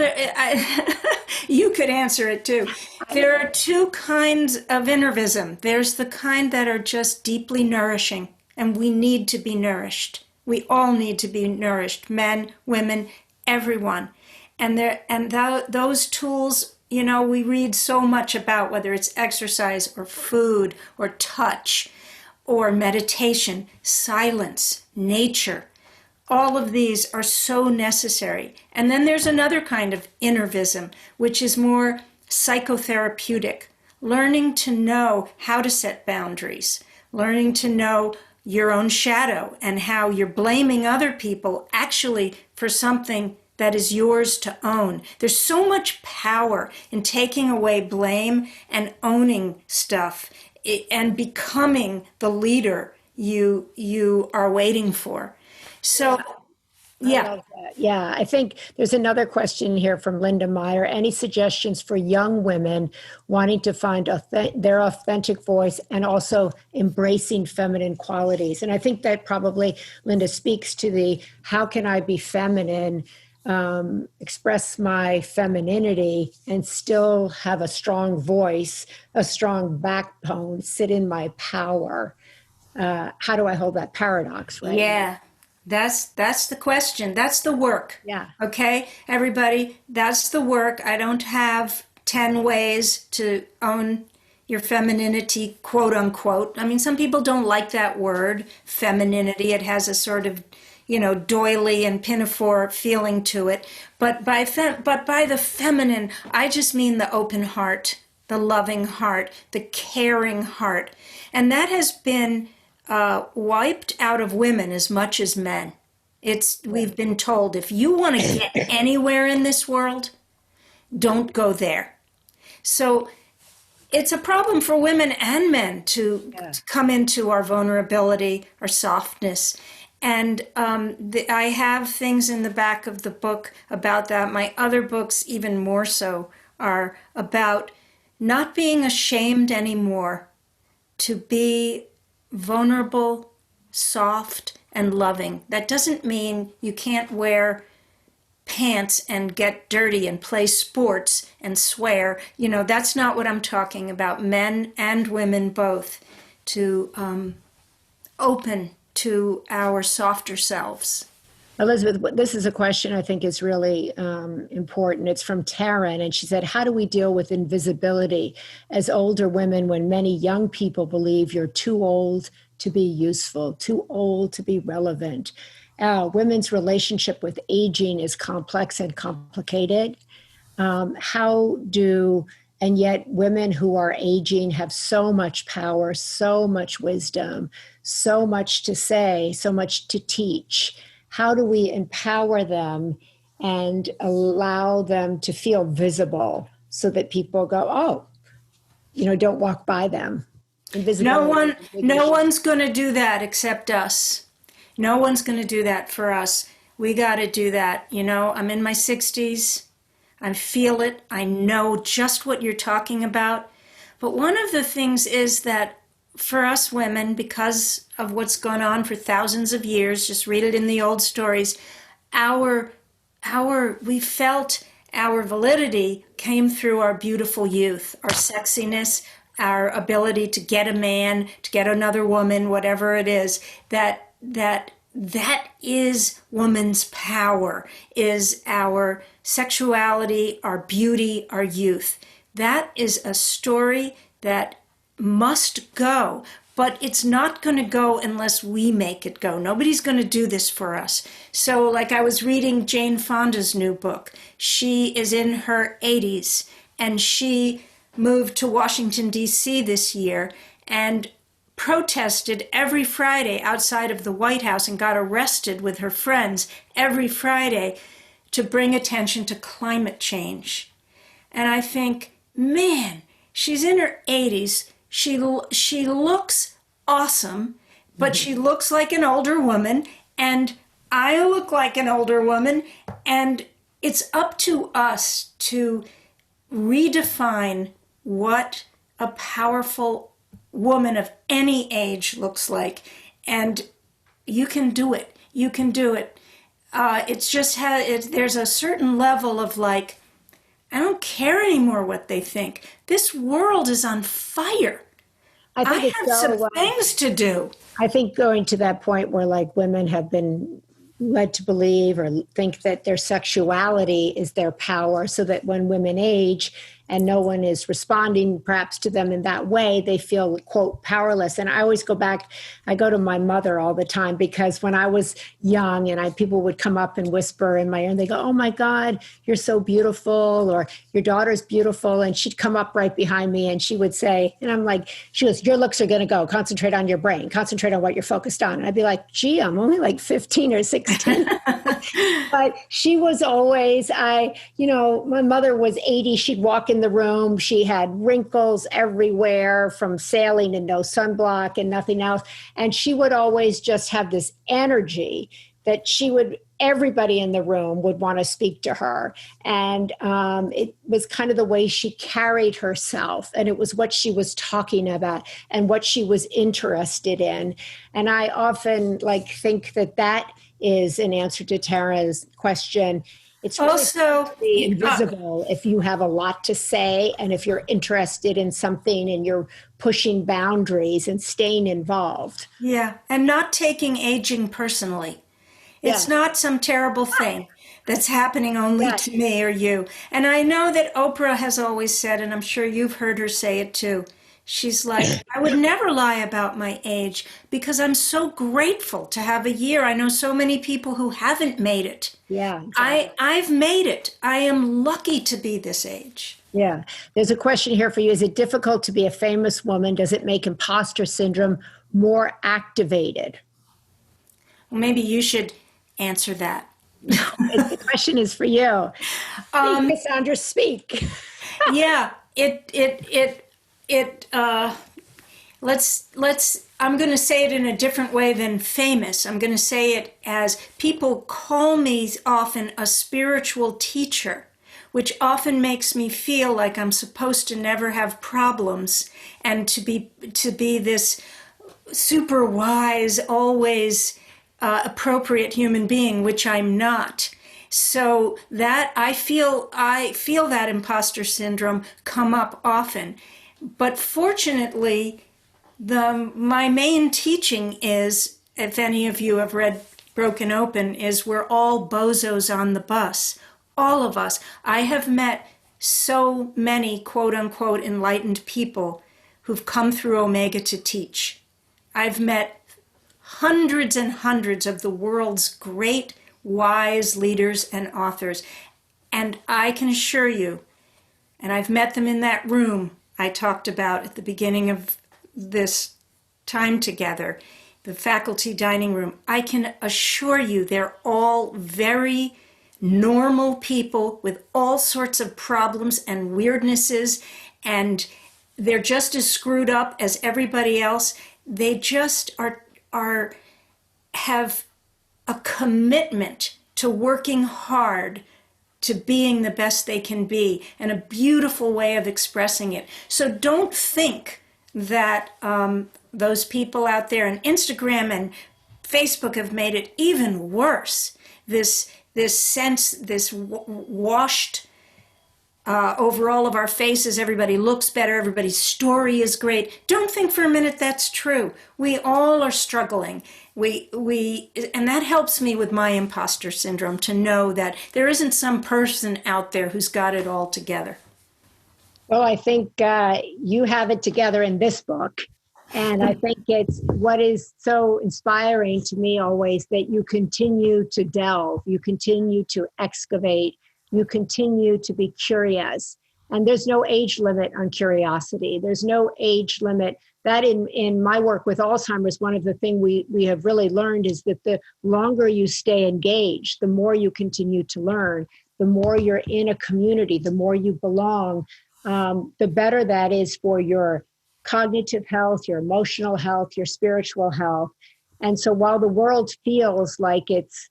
you could answer it too. There are two kinds of innervism. There's the kind that are just deeply nourishing, and we need to be nourished. We all need to be nourished, men, women, everyone. And those tools, we read so much about, whether it's exercise or food or touch or meditation, silence, nature. All of these are so necessary. And then there's another kind of innervism, which is more psychotherapeutic, learning to know how to set boundaries, learning to know your own shadow and how you're blaming other people actually for something that is yours to own. There's so much power in taking away blame and owning stuff and becoming the leader you are waiting for. So, yeah. Yeah, I think there's another question here from Linda Meyer. Any suggestions for young women wanting to find their authentic voice and also embracing feminine qualities? And I think that probably, Linda, speaks to the how can I be feminine, express my femininity, and still have a strong voice, a strong backbone, sit in my power. How do I hold that paradox, right? Yeah. That's the question. That's the work. Yeah. Okay, everybody, that's the work. I don't have 10 ways to own your femininity, quote unquote. I mean, some people don't like that word, femininity. It has a sort of, doily and pinafore feeling to it. But by the feminine, I just mean the open heart, the loving heart, the caring heart. And that has been wiped out of women as much as men. We've been told, if you want to get anywhere in this world, don't go there. So it's a problem for women and men to come into our vulnerability, our softness. And I have things in the back of the book about that. My other books, even more so, are about not being ashamed anymore to be vulnerable, soft, and loving. That doesn't mean you can't wear pants and get dirty and play sports and swear. You know, that's not what I'm talking about. Men and women both to open to our softer selves. Elizabeth, this is a question I think is really important. It's from Taryn, and she said, how do we deal with invisibility as older women when many young people believe you're too old to be useful, too old to be relevant? Women's relationship with aging is complex and complicated. And yet women who are aging have so much power, so much wisdom, so much to say, so much to teach. How do we empower them and allow them to feel visible so that people go, oh, don't walk by them? No one's going to do that except us. No one's going to do that for us. We got to do that. I'm in my 60s. I feel it. I know just what you're talking about. But one of the things is that for us women, because of what's gone on for thousands of years, just read it in the old stories, we felt our validity came through our beautiful youth, our sexiness, our ability to get a man, to get another woman, whatever it is, that is woman's power, is our sexuality, our beauty, our youth. That is a story that must go, but it's not going to go unless we make it go. Nobody's going to do this for us. So like I was reading Jane Fonda's new book. She is in her 80s and she moved to Washington, D.C. this year and protested every Friday outside of the White House and got arrested with her friends every Friday to bring attention to climate change. And I think, man, she's in her 80s. She looks awesome, but she looks like an older woman, and I look like an older woman, and it's up to us to redefine what a powerful woman of any age looks like, and you can do it. You can do it. It's just there's a certain level of like, I don't care anymore what they think. This world is on fire. I have some things to do. I think going to that point where like women have been led to believe or think that their sexuality is their power, so that when women age and no one is responding perhaps to them in that way, they feel, quote, powerless. And I always go back, I go to my mother all the time, because when I was young and people would come up and whisper in my ear and they go, oh my God, you're so beautiful, or your daughter's beautiful. And she'd come up right behind me and she would say, and I'm like, she goes, your looks are going to go, concentrate on your brain, concentrate on what you're focused on. And I'd be like, gee, I'm only like 15 or 16. But she was always, my mother was 80. She'd walk in the room. She had wrinkles everywhere from sailing and no sunblock and nothing else. And she would always just have this energy that everybody in the room would want to speak to her. And it was kind of the way she carried herself. And it was what she was talking about and what she was interested in. And I often think that is an answer to Tara's question. It's really also be invisible if you have a lot to say and if you're interested in something and you're pushing boundaries and staying involved. Yeah, and not taking aging personally. It's not some terrible thing that's happening only to me or you. And I know that Oprah has always said, and I'm sure you've heard her say it too, she's like, I would never lie about my age because I'm so grateful to have a year. I know so many people who haven't made it. Yeah. Exactly. I've made it. I am lucky to be this age. Yeah. There's a question here for you. Is it difficult to be a famous woman? Does it make imposter syndrome more activated? Well, maybe you should answer that. The question is for you. Cassandra, speak. Yeah. I'm going to say it in a different way than famous. I'm going to say it as people call me often a spiritual teacher, which often makes me feel like I'm supposed to never have problems and to be this super wise, always appropriate human being, which I'm not. So that I feel that imposter syndrome come up often. But fortunately, my main teaching is, if any of you have read Broken Open, is we're all bozos on the bus. All of us. I have met so many quote unquote enlightened people who've come through Omega to teach. I've met hundreds and hundreds of the world's great wise leaders and authors. And I can assure you, and I've met them in that room I talked about at the beginning of this time together, the faculty dining room, I can assure you they're all very normal people with all sorts of problems and weirdnesses, and they're just as screwed up as everybody else. They just have a commitment to working hard, to being the best they can be, and a beautiful way of expressing it. So don't think that those people out there on Instagram and Facebook have made it even worse. This sense, this washed over all of our faces, everybody looks better, everybody's story is great. Don't think for a minute that's true. We all are struggling. And that helps me with my imposter syndrome, to know that there isn't some person out there who's got it all together. Well, I think you have it together in this book. And I think it's what is so inspiring to me always, that you continue to delve, you continue to excavate, you continue to be curious. And there's no age limit on curiosity. There's no age limit. That in my work with Alzheimer's, one of the things we have really learned is that the longer you stay engaged, the more you continue to learn, the more you're in a community, the more you belong, the better that is for your cognitive health, your emotional health, your spiritual health. And so while the world feels like it's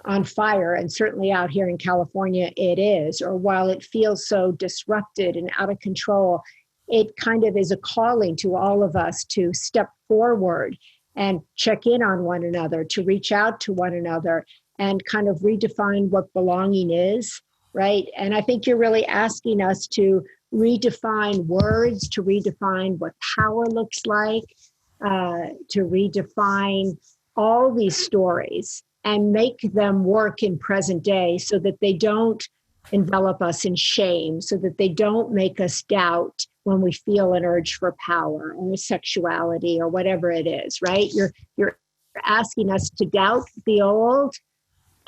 on fire, and certainly out here in California it is, or while it feels so disrupted and out of control, it kind of is a calling to all of us to step forward and check in on one another, to reach out to one another and kind of redefine what belonging is, right? And I think you're really asking us to redefine words, to redefine what power looks like, to redefine all these stories and make them work in present day, so that they don't envelop us in shame, so that they don't make us doubt when we feel an urge for power or sexuality or whatever it is, right? You're asking us to doubt the old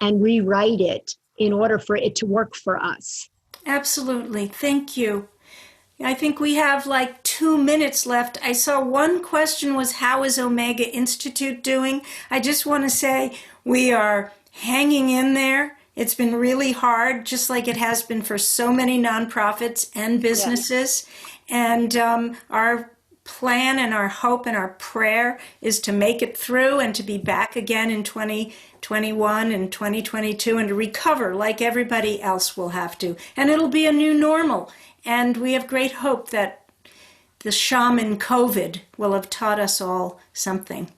and rewrite it in order for it to work for us. Absolutely. Thank you. I think we have like 2 minutes left. I saw one question was, how is Omega Institute doing? I just want to say we are hanging in there. It's been really hard, just like it has been for so many nonprofits and businesses. And our plan and our hope and our prayer is to make it through and to be back again in 2021 and 2022 and to recover like everybody else will have to. And it'll be a new normal. And we have great hope that the shaman COVID will have taught us all something.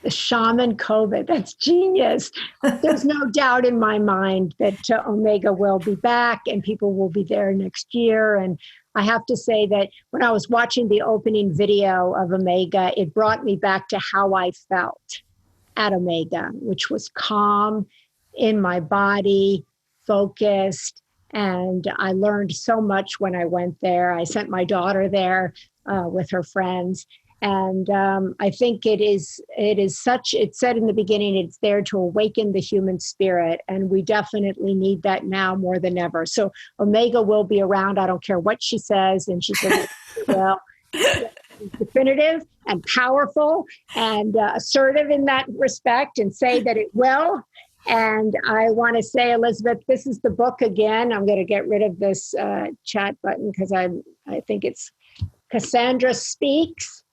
The shaman COVID, that's genius. There's no doubt in my mind that Omega will be back and people will be there next year. And I have to say that when I was watching the opening video of Omega, it brought me back to how I felt at Omega, which was calm in my body, focused. And I learned so much when I went there. I sent my daughter there with her friends. And I think it is such, it said in the beginning, it's there to awaken the human spirit. And we definitely need that now more than ever. So Omega will be around. I don't care what she says. And she said, well, definitive and powerful and assertive in that respect, and say that it will. And I want to say, Elizabeth, this is the book again. I'm going to get rid of this chat button because I think it's Cassandra Speaks.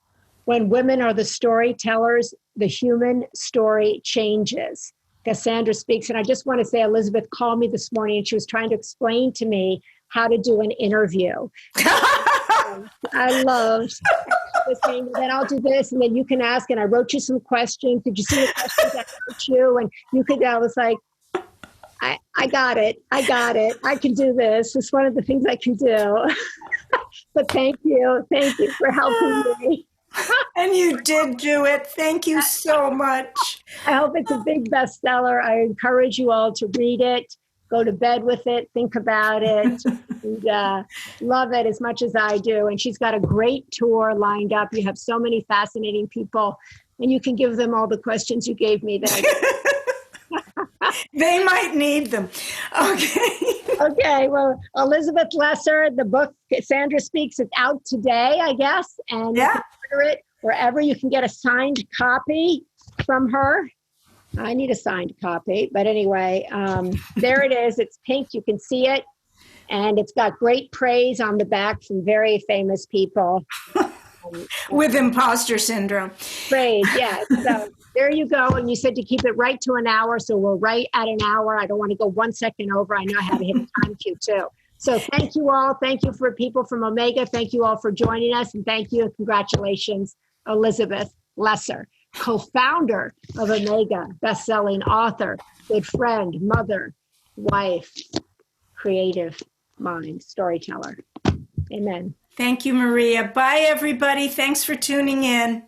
When women are the storytellers, the human story changes. Cassandra Speaks. And I just want to say, Elizabeth called me this morning and she was trying to explain to me how to do an interview. I love saying, then I'll do this, and then you can ask, and I wrote you some questions. Did you see the questions I wrote you? And you could, I was like, I got it. I can do this. It's one of the things I can do. But thank you for helping me. And you did do it. Thank you so much. I hope it's a big bestseller. I encourage you all to read it, go to bed with it, think about it, and love it as much as I do. And she's got a great tour lined up. You have so many fascinating people, and you can give them all the questions you gave me. They might need them. Okay. Okay. Well, Elizabeth Lesser, the book Cassandra Speaks is out today, I guess, and you can order it wherever you can get a signed copy from her. I need a signed copy, but anyway, there it is. It's pink. You can see it. And it's got great praise on the back from very famous people. With imposter syndrome. Praise, yeah. So there you go. And you said to keep it right to an hour. So we're right at an hour. I don't want to go 1 second over. I know how to hit a time cue too. So thank you all. Thank you for people from Omega. Thank you all for joining us. And thank you. Congratulations, Elizabeth Lesser, co-founder of Omega, best-selling author, good friend, mother, wife, creative mind, storyteller. Amen. Thank you, Maria. Bye, everybody. Thanks for tuning in.